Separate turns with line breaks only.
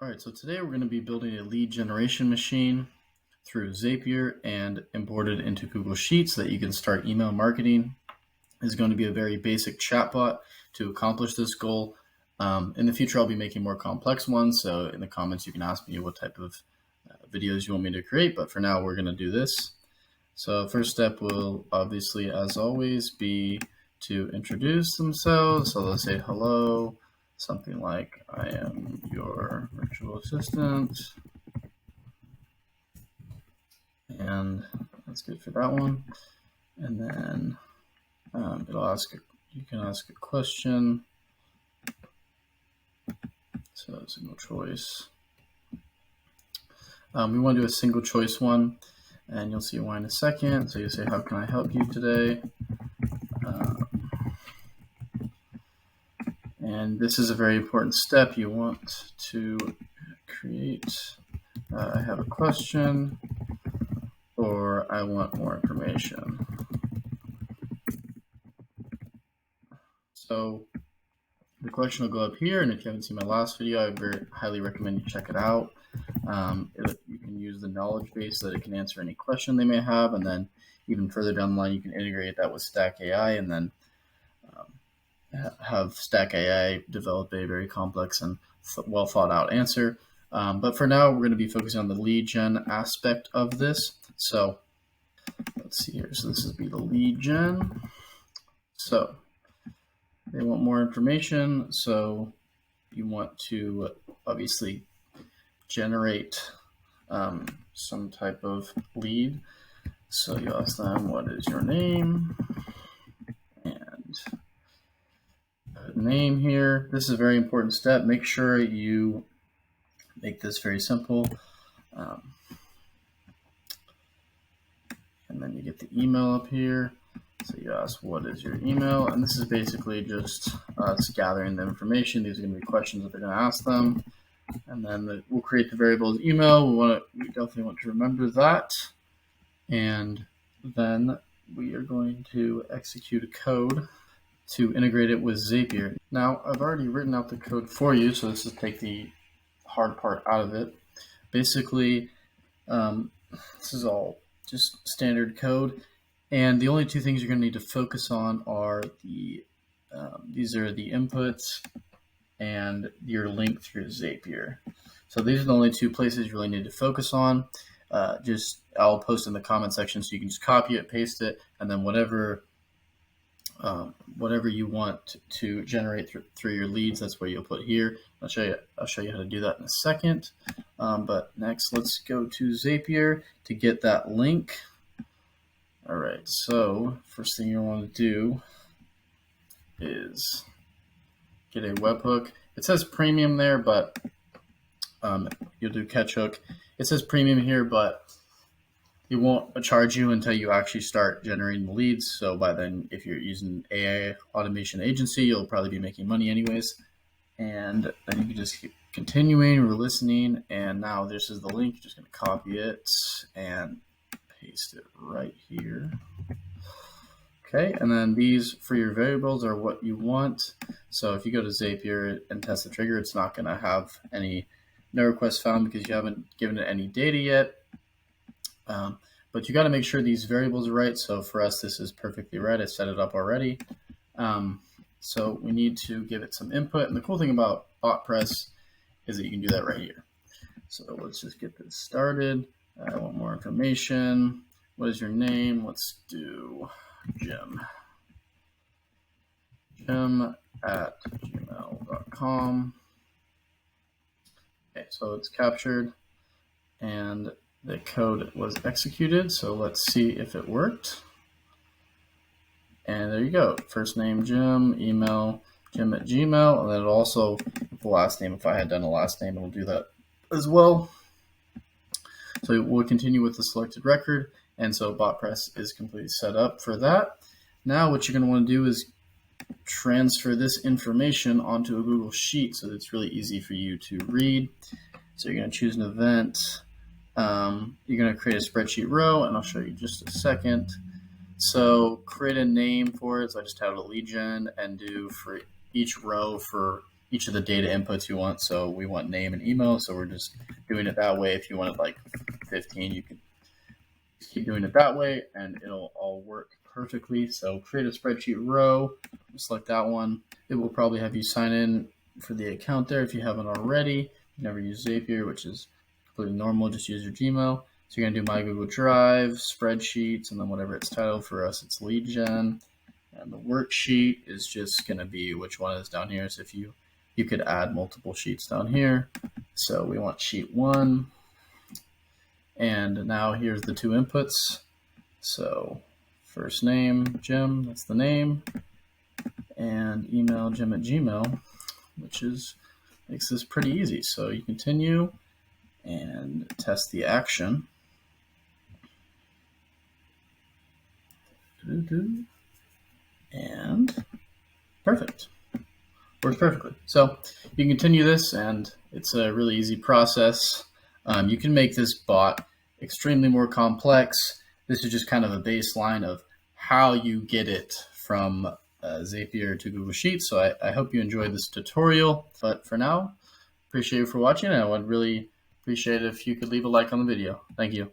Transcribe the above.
All right, so today we're going to be building a lead generation machine through Zapier and import it into Google Sheets so that you can start email marketing. It's going to be a very basic chatbot to accomplish this goal. In the future, I'll be making more complex ones, so in the comments you can ask me what type of videos you want me to create, but for now we're going to do this. So first step will obviously, as always, be to introduce themselves. So they'll say hello, something like, I am your virtual assistant. And that's good for that one. And then it'll ask, you can ask a question. So single choice. We want to do a single choice one, and you'll see why in a second. So you say, how can I help you today? And this is a very important step. You want to create, I have a question, or I want more information. So the question will go up here, and if you haven't seen my last video, I very highly recommend you check it out. You can use the knowledge base so that it can answer any question they may have, and then even further down the line, you can integrate that with Stack AI, and then have Stack AI develop a very complex and well thought out answer. But for now, we're going to be focusing on the lead gen aspect of this. So let's see here. So this is be the lead gen. So they want more information. So you want to obviously generate some type of lead. So you ask them, what is your name? And name here. This is a very important step. Make sure you make this very simple. And then you get the email up here. So you ask, what is your email? And this is basically just us gathering the information. These are going to be questions that they're going to ask them. And then we'll create the variables email. We definitely want to remember that. And then we are going to execute a code to integrate it with Zapier. Now, I've already written out the code for you, so this is take the hard part out of it. Basically, this is all just standard code, and the only two things you're going to need to focus on are these are the inputs and your link through Zapier. So these are the only two places you really need to focus on. I'll post in the comment section so you can just copy it, paste it, and then whatever you want to generate through your leads, that's where you'll put here. I'll show you how to do that in a second. But next, let's go to Zapier to get that link. All right, so first thing you want to do is get a webhook. It says premium there, but you'll do catch hook. It says premium here, but it won't charge you until you actually start generating the leads. So by then, if you're using AI automation agency, you'll probably be making money anyways. And then you can just keep continuing, we're listening. And now this is the link. You're just going to copy it and paste it right here. Okay, and then these for your variables are what you want. So if you go to Zapier and test the trigger, it's not going to have no requests found because you haven't given it any data yet. But you got to make sure these variables are right. So for us, this is perfectly right. I set it up already. So we need to give it some input. And the cool thing about Botpress is that you can do that right here. So let's just get this started. I want more information. What is your name? Let's do Jim. Jim@gmail.com. Okay, so it's captured and the code was executed. So let's see if it worked. And there you go. First name, Jim, email, Jim@gmail. And then it'll also, the last name, if I had done a last name, it'll do that as well. So we'll continue with the selected record. And so Botpress is completely set up for that. Now what you're going to want to do is transfer this information onto a Google Sheet so that it's really easy for you to read. So you're going to choose an event. You're going to create a spreadsheet row, and I'll show you just a second. So create a name for it. So I just have a lead gen and do for each row for each of the data inputs you want. So we want name and email, so we're just doing it that way. If you wanted like 15, you can keep doing it that way and it'll all work perfectly. So create a spreadsheet row, select that one. It will probably have you sign in for the account there if you haven't already. You never use Zapier, which is completely normal. Just use your Gmail. So you're gonna do My Google Drive, spreadsheets, and then whatever it's titled. For us, it's lead gen. And the worksheet is just gonna be which one is down here. So if you could add multiple sheets down here. So we want sheet 1. And now here's the 2 inputs. So first name, Jim, that's the name. And email, Jim at Gmail, which makes this pretty easy. So you continue and test the action. And perfect. Works perfectly. So you can continue this, and it's a really easy process. You can make this bot extremely more complex. This is just kind of a baseline of how you get it from Zapier to Google Sheets. So I hope you enjoyed this tutorial. But for now, appreciate you for watching. I would really appreciate it if you could leave a like on the video. Thank you.